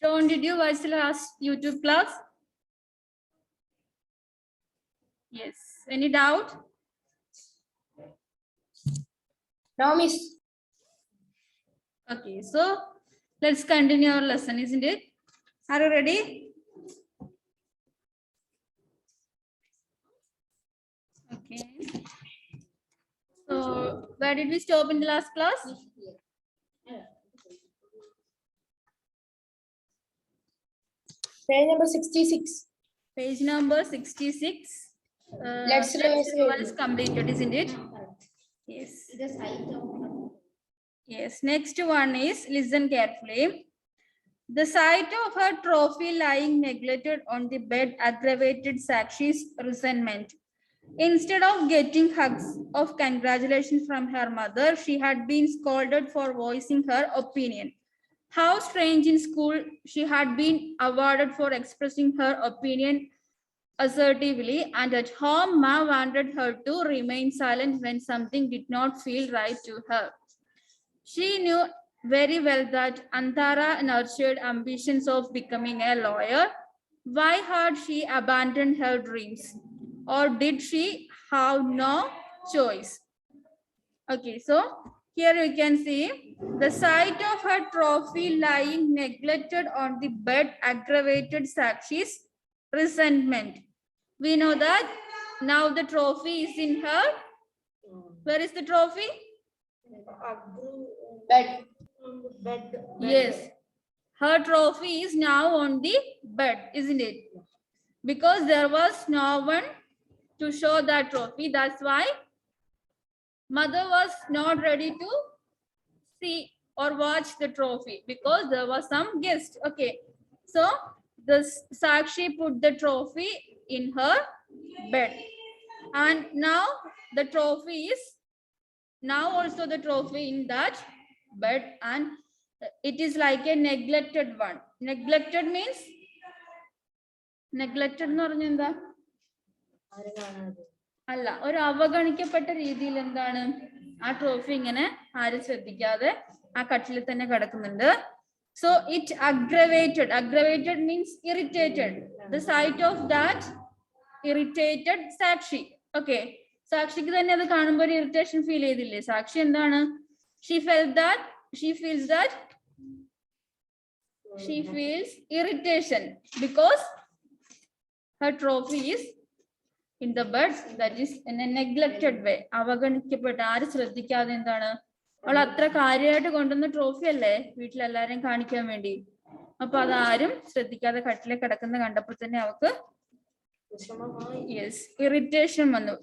Sean, did you watch the last YouTube class? Yes. Any doubt? No, miss. Okay, so let's continue our lesson, isn't it? Are you ready? Okay. So where did we stop in the last class? Page number 66. Page number 66. Let's revise is completed, isn't it? Yes. Yes. Next one is, listen carefully. The sight of her trophy lying neglected on the bed aggravated Sakshi's resentment. Instead of getting hugs of congratulations from her mother, she had been scolded for voicing her opinion. How strange, in school she had been awarded for expressing her opinion assertively, and at home Ma wanted her to remain silent when something did not feel right to her. She knew very well that Antara nurtured ambitions of becoming a lawyer. Why had she abandoned her dreams? Or did she have no choice? Okay, so here you can see the sight of her trophy lying neglected on the bed aggravated Sakshi's resentment. We know that now the trophy is in her. Where is the trophy? Bed. Yes. Her trophy is now on the bed, isn't it? Because there was no one to show that trophy. That's why mother was not ready to see or watch the trophy because there was some guest. Okay. So the Sakshi put the trophy in her bed. And now the trophy is now also the trophy in that bed, and it is like a neglected one. Neglected means neglected എന്ന് പറഞ്ഞ എന്താ അല്ല ഒരു അവഗണിക്കപ്പെട്ട രീതിയിൽ എന്താണ് ആ trophy ഇങ്ങനെ ആരും ശ്രദ്ധിക്കാതെ ആ കട്ടിൽ തന്നെ കിടക്കുന്നുണ്ട്. So it aggravated means irritated. The sight of that irritated Sakshi. Okay. സാക്ഷിക്ക് തന്നെ അത് കാണുമ്പോൾ ഒരു ഇറിറ്റേഷൻ ഫീൽ ചെയ്തില്ലേ? സാക്ഷി എന്താണ്? She feels irritation because her trophy is in the bed, that is in a neglected way. അവഗണിക്കപ്പെട്ട ആരും ശ്രദ്ധിക്കാതെ എന്താണ് അവൾ അത്ര കാര്യമായിട്ട് കൊണ്ടുവന്ന ട്രോഫി അല്ലേ വീട്ടിലെല്ലാരെയും കാണിക്കാൻ വേണ്ടി. അപ്പൊ അതാരും ശ്രദ്ധിക്കാതെ കട്ടിലെ കിടക്കുന്ന കണ്ടപ്പോൾ തന്നെ അവക്ക് irritation വന്നു.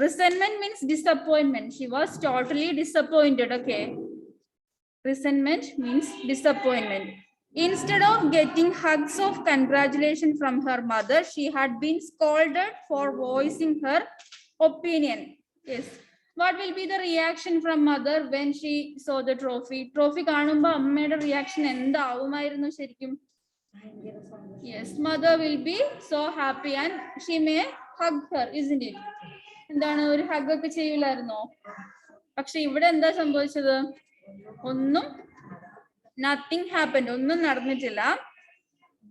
Resentment means disappointment. She was totally disappointed. Okay. Resentment means disappointment. Instead of getting hugs of congratulations from her mother, she had been scolded for voicing her opinion. Yes. What will be the reaction from mother when she saw the trophy? Trophy കാണുമ്പോൾ അമ്മയുടെ reaction എന്താവുമായിരുന്നു ശരിക്കും? Yes, mother will be so happy and she may hug her, isn't it? എന്താണ് ഒരു hug ഒക്കെ ചെയ്യില്ലായിരുന്നോ? പക്ഷെ ഇവിടെ എന്താ സംഭവിച്ചത്? ഒന്നും nothing happened. ഒന്നും നടന്നിട്ടില്ല.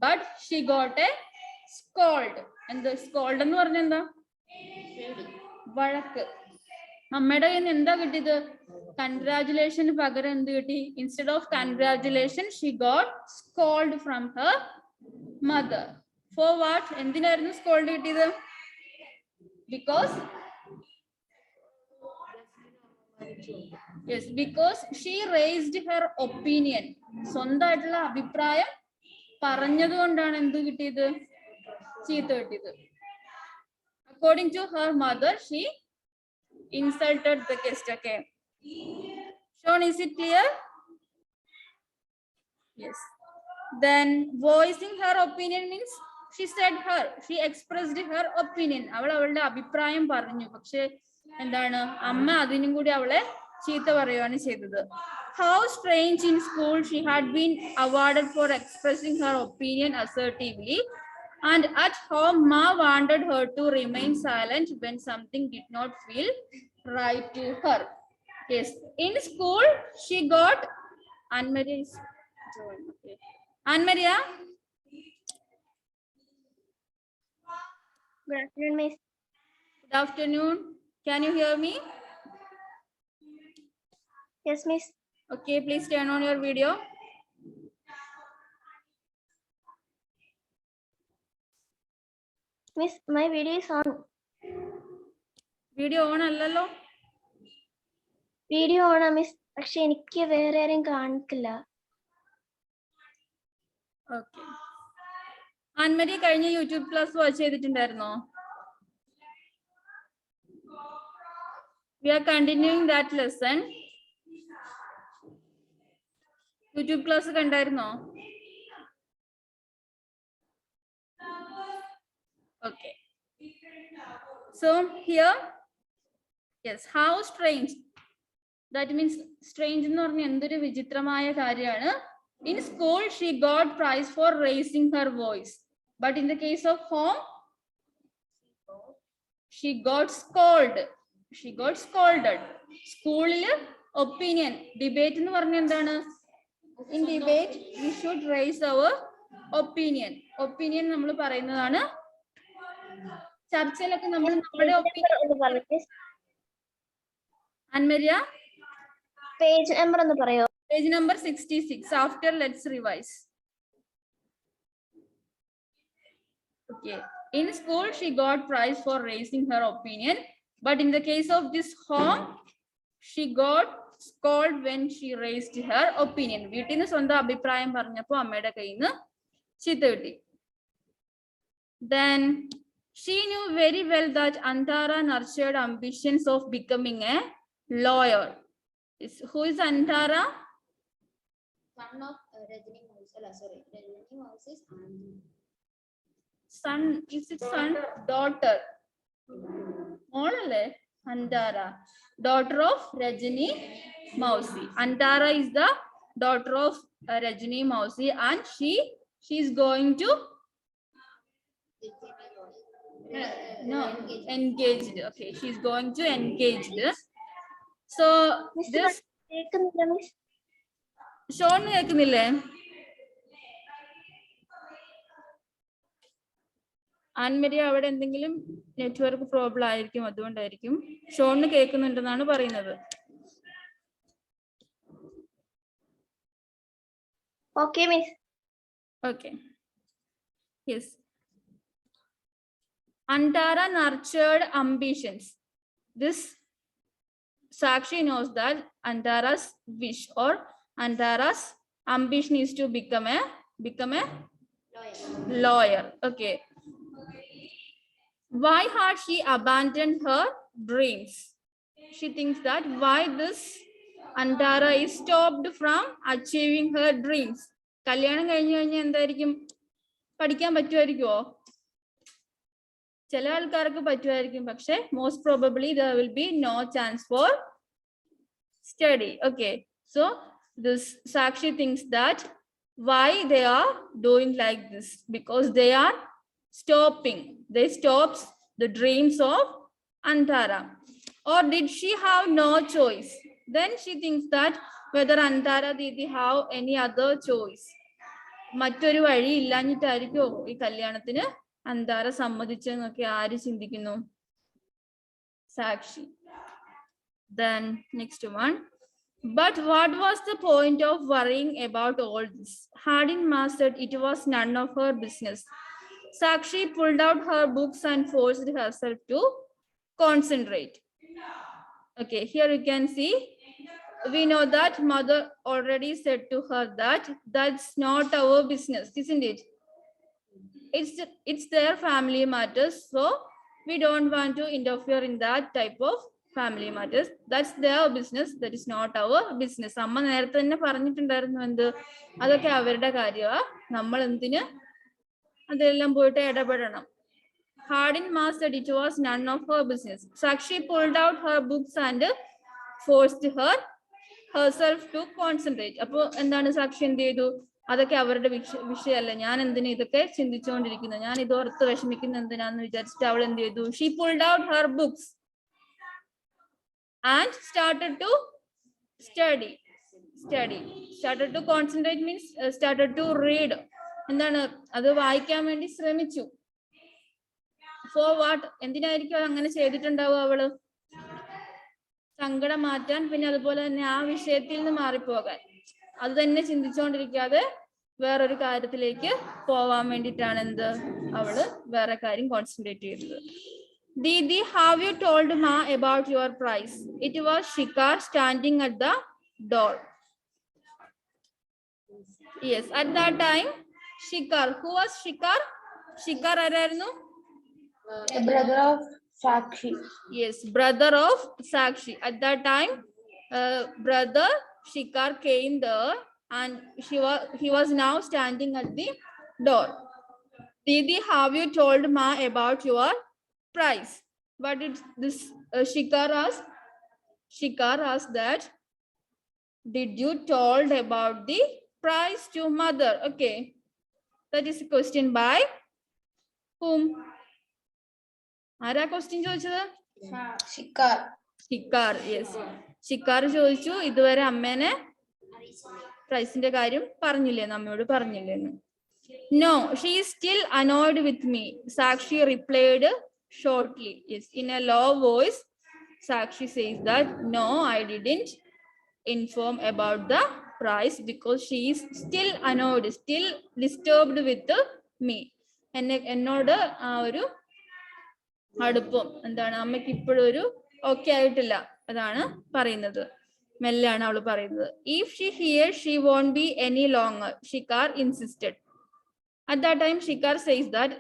But she got a scold. എന്താ scold എന്ന് പറഞ്ഞ എന്താ? വഴക്ക്. അമ്മയുടെ കയ്യിൽ നിന്ന് എന്താ കിട്ടിയത്? കൺഗ്രാജുലേഷൻ പകരം എന്ത് കിട്ടി? Instead of congratulation, she got scold from her mother. For what? എന്തിനായിരുന്നു scold കിട്ടിയത്? Because she raised her opinion. സ്വന്തമായിട്ടുള്ള അഭിപ്രായം പറഞ്ഞത് കൊണ്ടാണ് എന്ത് കിട്ടിയത്? ചീത്ത കിട്ടിയത്. According to her mother, she insulted the guest. Okay. Sean, is it clear? Yes. Then voicing her opinion means she expressed her opinion. അവൾ അവളുടെ അഭിപ്രായം പറഞ്ഞു. പക്ഷെ എന്താണ് അമ്മ അതിനും കൂടി അവളെ ചീത്ത പറയുകയാണ് ചെയ്തത്. How strange, in school she had been awarded for expressing her opinion assertively, and at home Ma wanted her to remain silent when something did not feel right to her. Yes, in school she got Anne Maria? Good afternoon, Miss. Good afternoon. Can you hear me? Yes, Miss. Okay, please turn on your video. Miss, my video is on. Video on allalo. Video on, Miss. പക്ഷെ എനിക്ക് വേറെ ആരും കാണിക്കില്ല. Okay. Anne Maria കഴിഞ്ഞ YouTube class watch ചെയ്തിട്ടുണ്ടായിരുന്നോ? We are continuing that lesson. YouTube class കണ്ടായിരുന്നോ? Okay. So here, yes, how strange. That means strange എന്ന് പറഞ്ഞാൽ എന്തൊരു വിചിത്രമായ കാര്യമാണ്. In school, she got prize for raising her voice. But in the case of home, she got scolded. She got scolded. School opinion. Debate എന്ന് പറഞ്ഞാൽ എന്താണ്? In debate, we should raise our opinion. Opinion നമ്മൾ പറയുന്നതാണ്. ചർച്ചയിലൊക്കെ നമ്മൾ നമ്മുടെ opinion. Anne Maria? Page number ഒന്ന് പറയോ? Page number 66. After, let's revise. Okay. In school, she got prize for raising her opinion. But in the case of this home, she got scolded when she raised her opinion. വീട്ടിൽ നിന്ന് സ്വന്തം അഭിപ്രായം പറഞ്ഞപ്പോ അമ്മയുടെ കയ്യിൽ നിന്ന് ചീത്ത കിട്ടി. Then she knew very well that Antara nurtured ambitions of becoming a lawyer. Who is Antara? Son of Rajini Mouse. Sorry, Rajini Mouse is Anji. Son, is it son? Daughter. Model Antara, daughter of Rajini Mausi. Antara is the daughter of Rajini Mausi, and she is going to no engaged. Okay, she is going to engage this. So this കേൾക്കുന്നില്ല miss. Sean കേൾക്കുന്നില്ലേ? ആൻമരിയ അവിടെ എന്തെങ്കിലും network problem ആയിരിക്കും, അതുകൊണ്ടായിരിക്കും. ഷോണിന് കേൾക്കുന്നുണ്ടെന്നാണ് പറയുന്നത്. Okay miss. Okay. Yes. Antara nurtured ambitions. This Sakshi knows that Antara's wish or Antara's ambition is to become a lawyer. Okay. Why had she abandoned her dreams? She thinks that why this Antara is stopped from achieving her dreams. കല്യാണം കഴിഞ്ഞു കഴിഞ്ഞാൽ എന്തായിരിക്കും? പഠിക്കാൻ പറ്റുമായിരിക്കുമോ? ചില ആൾക്കാർക്ക് പറ്റുമായിരിക്കും, പക്ഷെ most probably there will be no chance for study. Okay, so this Sakshi thinks that why they are doing like this, because they are stopping. They stops the dreams of Antara. Or did she have no choice? Then she thinks that whether Antara Didi have any other choice. മറ്റൊരു വഴി ഇല്ലാഞ്ഞിട്ടായിരിക്കോ ഈ കല്യാണത്തിന് അന്താര സമ്മതിച്ചെന്നൊക്കെ ആര് ചിന്തിക്കുന്നു? സാക്ഷി. Then next one. But what was the point of worrying about all this? Hadin Ma said it was none of her business. Sakshi pulled out her books and forced herself to concentrate. Okay, here you can see, we know that mother already said to her that that's not our business, isn't it? It's their family matters, so we don't want to interfere in that type of family matters. That's their business, that is not our business. അമ്മ നേരത്തെ തന്നെ പറഞ്ഞിട്ടുണ്ടായിരുന്നു എന്ത്, അതൊക്കെ അവരുടെ കാര്യമാണ്, നമ്മൾ എന്തിന് അതെല്ലാം പോയിട്ട് ഇടപെടണം. Hadin Ma said it was none of her business. Sakshi pulled out her books and forced herself to concentrate. അപ്പൊ എന്താണ് സാക്ഷി എന്ത് ചെയ്തു? അതൊക്കെ അവരുടെ വിഷയമല്ല, ഞാൻ എന്തിനാ ഇതൊക്കെ ചിന്തിച്ചുകൊണ്ടിരിക്കുന്നത്, ഞാൻ ഇത് ഓർത്ത് വിഷമിക്കുന്ന എന്തിനാന്ന് വിചാരിച്ചിട്ട് അവൾ എന്ത് ചെയ്തു? She pulled out her books and started to study. study. Started to concentrate means started to read. എന്താണ് അത് വായിക്കാൻ വേണ്ടി ശ്രമിച്ചു. For what? എന്തിനായിരിക്കും അങ്ങനെ ചെയ്തിട്ടുണ്ടാവുക അവള്? സങ്കടം മാറ്റാൻ, പിന്നെ അതുപോലെ തന്നെ ആ വിഷയത്തിൽ നിന്ന് മാറിപ്പോകാൻ. അത് തന്നെ ചിന്തിച്ചുകൊണ്ടിരിക്കാതെ വേറൊരു കാര്യത്തിലേക്ക് പോവാൻ വേണ്ടിയിട്ടാണ് എന്ത് അവള് വേറെ കാര്യം കോൺസെൻട്രേറ്റ് ചെയ്തത്. Didi, have you told Ma about your prize? It was Shikar standing at the door. Yes, at that time, Shikar. Who was Shikar? Shikar arayirunnu? The brother of Sakshi. Yes, brother of Sakshi. At that time, brother Shikar came there, and he was now standing at the door. Didi, have you told Ma about your prize? But it's this Shikar asked. Shikar asked that, did you told about the prize to mother? Okay, that is a question by whom? ആരാ question ചോദിച്ചത്? Shikar. Shikkar. Yes, Shikkar ചോദിച്ചു ഇതുവരെ അമ്മേനെ പ്രൈസിന്റെ കാര്യം പറഞ്ഞില്ലേ, നമ്മയോട് പറഞ്ഞില്ലേന്ന്. No, she is still annoyed with me, Sakshi replied shortly. Yes, in a low voice, Sakshi says that no, I didn't inform about the price because she is still annoyed, still disturbed with me. എന്നോട് ആ ഒരു അടുപ്പം എന്താണ്, അമ്മയ്ക്ക് ഇപ്പോഴും ഒരു okay ആയിട്ടില്ല, അതാണ് പറയുന്നത്. മെല്ലാണ് അവള് പറയുന്നത്. If she hears, she won't be any longer, Shikar insisted. At that time, Shikar says that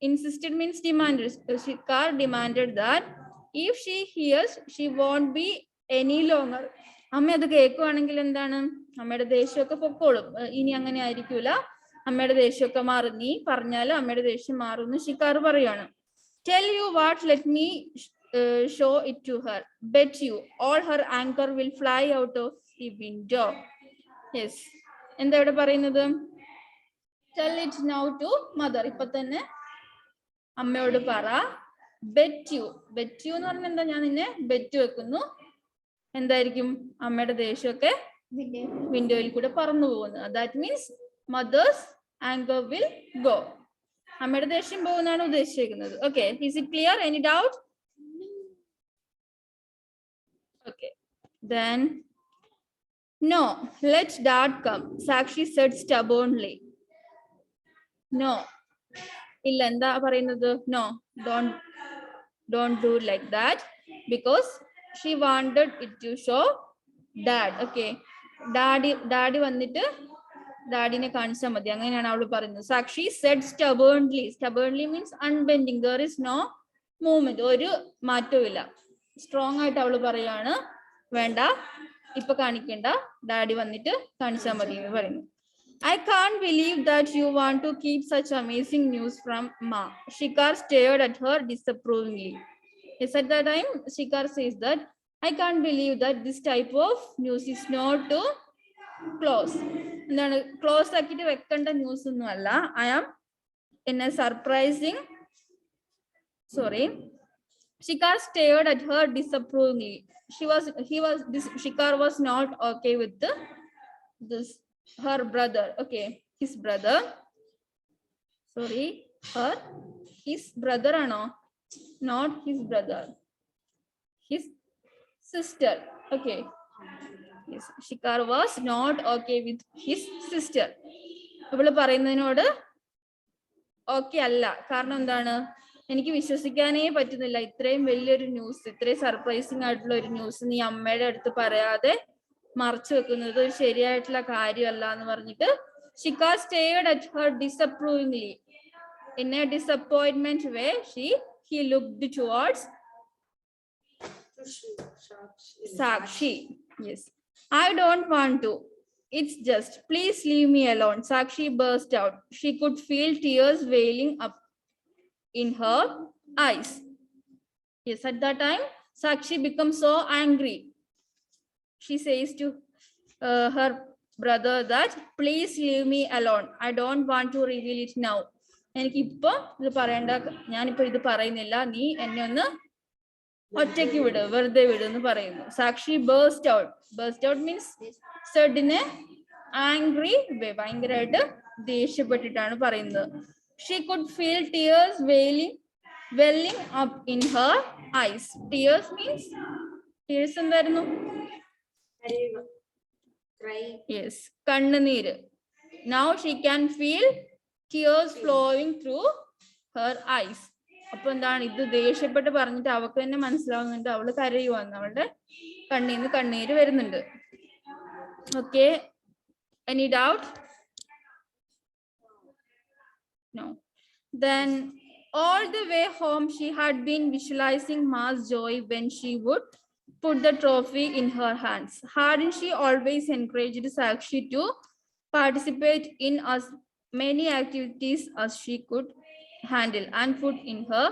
insisted means demanded. Shikar demanded that if she hears, she won't be any longer. അമ്മ അത് കേൾക്കുവാണെങ്കിൽ എന്താണ്, അമ്മയുടെ ദേഷ്യമൊക്കെ പൊക്കോളും, ഇനി അങ്ങനെ ആയിരിക്കൂല, അമ്മയുടെ ദേഷ്യമൊക്കെ മാറും, നീ പറഞ്ഞാലും അമ്മയുടെ ദേഷ്യം മാറും എന്ന് ഷിക്കാർ പറയാണ്. Tell you what, let me show it to her. Bet you all her anger will fly out of the window. Yes, എന്താ ഇവിടെ പറയുന്നത്? Tell it now to mother. ഇപ്പൊ തന്നെ അമ്മയോട് പറ. Bet you. Bet you എന്ന് പറഞ്ഞാൽ എന്താ, ഞാൻ നിന്നെ ബെറ്റ് വെക്കുന്നു, എന്തായിരിക്കും അമ്മയുടെ ദേഷ്യമൊക്കെ വിൻഡോയിൽ കൂടെ പറന്നു പോകുന്നത്. That means mother's anger will go. അമ്മയുടെ ദേഷ്യം പോകുന്നതാണ് ഉദ്ദേശിക്കുന്നത്. Okay, is it clear? Any doubt? Okay, then no, let dad come, Sakshi said stubbornly. No, illa എന്താ പറയുന്നത്? No, don't do like that because she wanted it to show dad. Okay, daddy വന്നിട്ട് ഡാഡിനെ കാണിച്ചാൽ മതി, അങ്ങനെയാണ് അവള് പറയുന്നത്. സാക്ഷി Z stubbornly. Stubbornly means unbending. There is no movement. ഒരു മാറ്റവും ഇല്ല. സ്ട്രോങ് ആയിട്ട് അവള് പറയാണ്, വേണ്ട ഇപ്പൊ കാണിക്കണ്ട, ഡാഡി വന്നിട്ട് കാണിച്ചാൽ മതി എന്ന് പറയുന്നു. I can't believe that you want to keep such amazing news from Ma. Shikar stared at her disapprovingly. Yes, at that time, Shikar says that I can't believe that this type of news is not to close. എന്താണ് close ആക്കിയിട്ട് വെക്കേണ്ട news ഒന്നും അല്ല. I am in a surprising. Sorry. Shikar stared at her disapprovingly. Shikar was not okay with this her brother. Okay, his brother. Sorry, his brother ano, not his brother, his sister. Okay. Yes, Shikar was not okay with his sister. അവള് പറയുന്നതിനോട് okay അല്ല. കാരണം എന്താണ്, എനിക്ക് വിശ്വസിക്കാനേ പറ്റുന്നില്ല, ഇത്രയും വലിയൊരു news, ഇത്രയും surprising ആയിട്ടുള്ള ഒരു ന്യൂസ് നീ അമ്മയുടെ അടുത്ത് പറയാതെ മറച്ചു വെക്കുന്നത് ഒരു ശരിയായിട്ടുള്ള കാര്യമല്ല എന്ന് പറഞ്ഞിട്ട് Shikar stared at her disapprovingly. In a disappointment way, he looked towards Sakshi. Yes. I don't want to. It's just, please leave me alone, Sakshi burst out. She could feel tears welling up in her eyes. Yes, at that time, Sakshi becomes so angry. She says to her brother that, please leave me alone. I don't want to reveal it now. എനിക്കിപ്പോ ഇത് പറയണ്ട, ഞാനിപ്പോ ഇത് പറയുന്നില്ല, നീ എന്നെ ഒന്ന് ഒറ്റയ്ക്ക് വിട്, വെറുതെ വിട് എന്ന് പറയുന്നു. സാക്ഷി burst out means said in a angry way, ഭയങ്കരമായിട്ട് ദേഷ്യപ്പെട്ടിട്ടാണ് പറയുന്നത്. She could feel tears welling up in her eyes. Tears means tears എന്തായിരുന്നു? Yes, കണ്ണുനീര്. Now she can feel tears flowing through her eyes. അപ്പൊ എന്താണ്, ഇത് ദേഷ്യപ്പെട്ട് പറഞ്ഞിട്ട് അവൾക്ക് തന്നെ മനസ്സിലാവുന്നുണ്ട് അവള് കരയുവാന്ന്, അവളുടെ കണ്ണീന്ന് കണ്ണീര് വരുന്നുണ്ട്. Okay, any doubt? No. Then all the way home she had been visualizing Ma's joy when she would put the trophy in her hands. Hadn't she always encouraged Sakshi to participate in as many activities as she could handle and put in her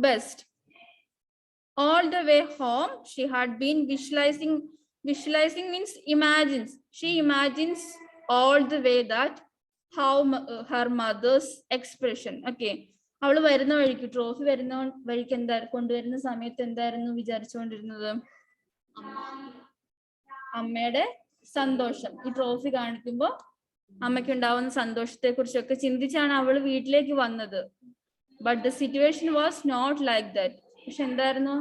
best? All the way home she had been visualizing means imagines. She imagines all the way that how her mother's expression. Okay, അവള് വരുന്ന വഴിക്ക്, trophy വരുന്ന വഴിക്ക് എന്താ കൊണ്ടുവരുന്ന സമയത്ത് എന്തായിരുന്നു വിചാരിച്ചുകൊണ്ടിരുന്നത്? അമ്മയുടെ സന്തോഷം. ഈ ട്രോഫി കാണിക്കുമ്പോ അമ്മയ്ക്ക് ഉണ്ടാവുന്ന സന്തോഷത്തെ കുറിച്ചൊക്കെ ചിന്തിച്ചാണ് അവള് വീട്ടിലേക്ക് വന്നത്. But the situation was not like that. പക്ഷെ എന്തായിരുന്നു,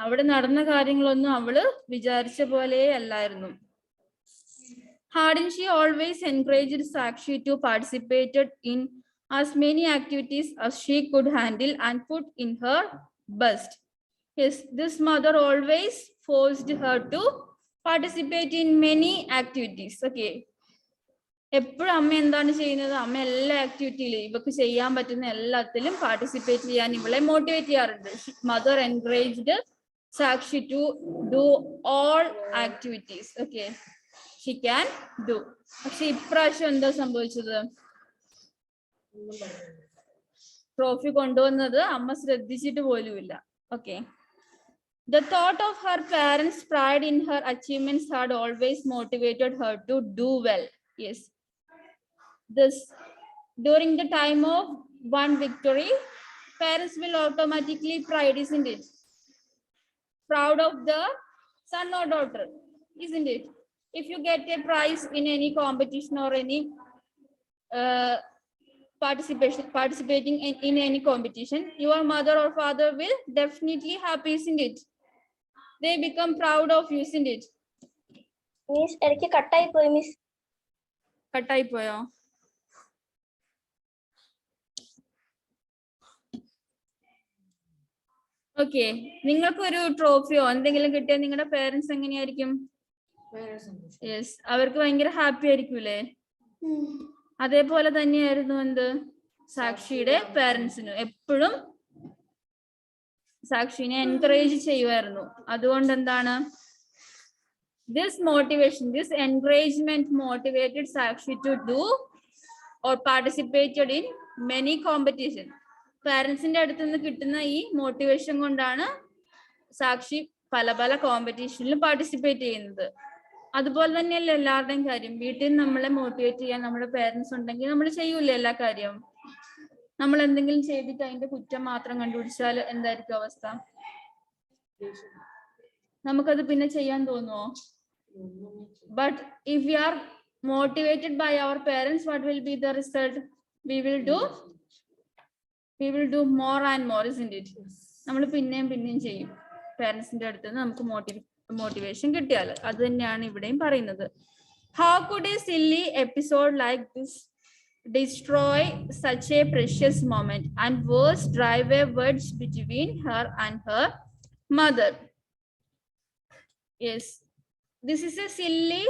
അവിടെ നടന്ന കാര്യങ്ങളൊന്നും അവള് വിചാരിച്ച പോലെ അല്ലായിരുന്നു. Hadn't she always encouraged Sakshi to participate in as many activities as she could handle and put in her best? Yes, this mother always forced her to participate in many activities. Okay, എപ്പോഴും അമ്മ എന്താണ് ചെയ്യുന്നത്? അമ്മ എല്ലാ ആക്ടിവിറ്റിയിലും, ഇവക്ക് ചെയ്യാൻ പറ്റുന്ന എല്ലാത്തിലും പാർട്ടിസിപ്പേറ്റ് ചെയ്യാൻ ഇവളെ മോട്ടിവേറ്റ് ചെയ്യാറുണ്ട്. Mother encouraged Sakshi to do all activities. Okay, she can do. പക്ഷെ ഇപ്രാവശ്യം എന്താ സംഭവിച്ചത്? ട്രോഫി കൊണ്ടുവന്നത് അമ്മ ശ്രദ്ധിച്ചിട്ട് പോലുമില്ല. Okay, the thought of her parents' pride in her achievements had always motivated her to do well. Yes, this during the time of one victory, parents will automatically pride, isn't it? Proud of the son or daughter, isn't it? If you get a prize in any competition or any participating in any competition, your mother or father will definitely happy, isn't it? They become proud of you, isn't it? Miss ഇടയ്ക്ക് കട്ടായി പോയി miss. കട്ടായി പോയോ? Okay, നിങ്ങൾക്ക് ഒരു ട്രോഫിയോ എന്തെങ്കിലും കിട്ടിയാൽ നിങ്ങളുടെ പേരൻസ് എങ്ങനെയായിരിക്കും? യെസ്, അവർക്ക് ഭയങ്കര ഹാപ്പി ആയിരിക്കൂലേ? അതേപോലെ തന്നെയായിരുന്നു എന്ത് സാക്ഷിയുടെ പേരൻസിന്. എപ്പോഴും സാക്ഷിനെ എൻകറേജ് ചെയ്യുമായിരുന്നു. അതുകൊണ്ട് എന്താണ്, this motivation, this encouragement motivated Sakshi to do or participated in many competition. പാരൻസിന്റെ അടുത്ത് നിന്ന് കിട്ടുന്ന ഈ മോട്ടിവേഷൻ കൊണ്ടാണ് സാക്ഷി പല പല കോമ്പറ്റീഷനിലും പാർട്ടിസിപ്പേറ്റ് ചെയ്യുന്നത്. അതുപോലെ തന്നെയല്ലേ എല്ലാവരുടെയും കാര്യം. വീട്ടിൽ നമ്മളെ മോട്ടിവേറ്റ് ചെയ്യാൻ നമ്മുടെ പേരൻസ് ഉണ്ടെങ്കിൽ നമ്മൾ ചെയ്യൂലേ എല്ലാ കാര്യവും. നമ്മൾ എന്തെങ്കിലും ചെയ്തിട്ട് അതിന്റെ കുറ്റം മാത്രം കണ്ടുപിടിച്ചാൽ എന്തായിരിക്കും അവസ്ഥ? നമുക്കത് പിന്നെ ചെയ്യാൻ തോന്നുമോ? But if we are motivated by our parents, what will be the result? We will do more and more, isn't it? നമ്മൾ പിന്നെയും ചെയ്യും. പേരൻസിന്റെ അടുത്ത് നിന്ന് നമുക്ക് മോട്ടിവേഷൻ കിട്ടിയാൽ. അത് തന്നെയാണ് ഇവിടെയും പറയുന്നത്. How could a silly episode like this destroy such a precious moment and worse, drive a wedge between her and her mother? Yes, this is a silly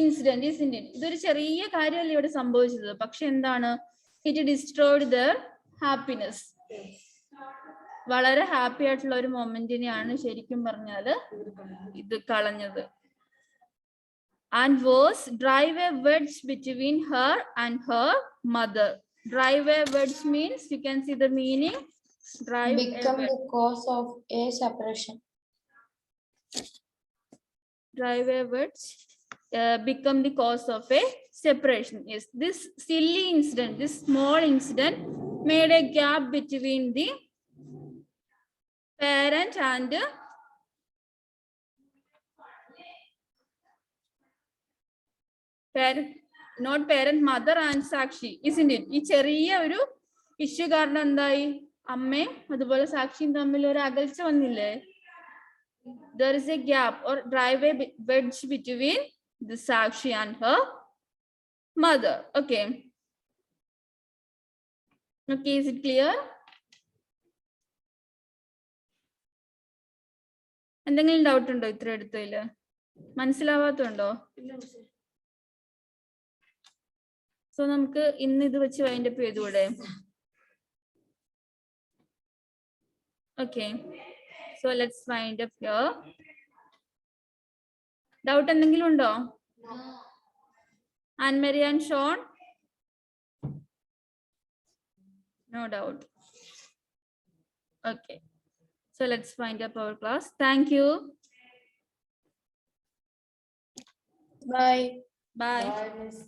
incident, isn't it? ഇതൊരു ചെറിയ കാര്യമല്ല ഇവിടെ സംഭവിച്ചത്. പക്ഷെ എന്താണ്, it destroyed their happiness. വളരെ happy ആയിട്ടുള്ള ഒരു മൊമെന്റിനെയാണ് ശരിക്കും പറഞ്ഞാല് ഇത് കളഞ്ഞത്. And worse, drive a wedge between her and her mother. Drive a wedge means, you can see the meaning. Drive become the cause of a separation. Drive a wedge, become the cause of a separation. Yes, this silly incident, this small incident made a gap between the parent and parent, not parent, mother and Sakshi, isn't it? ഈ ചെറിയ ഒരു issue കാരണം എന്തായി അമ്മയും അതുപോലെ സാക്ഷിയും തമ്മിൽ ഒരു അകൽച്ച വന്നില്ലേ? There is a gap or driveway wedge between the Sakshi and her mother. Okay. Okay, is it clear? എന്തെങ്കിലും ഡൗട്ട് ഉണ്ടോ ഇത്ര എടുത്തതില്? മനസ്സിലാവാത്തുണ്ടോ? സോ നമുക്ക് ഇന്ന് ഇത് വെച്ച് wind up ചെയ്തുകൂടെ? Okay, so let's wind up here. Doubt എന്തെങ്കിലും ഉണ്ടോ? Anne-Marie and Sean? No doubt. Okay, so let's wind up our class. Thank you. Bye. Bye. Bye, miss.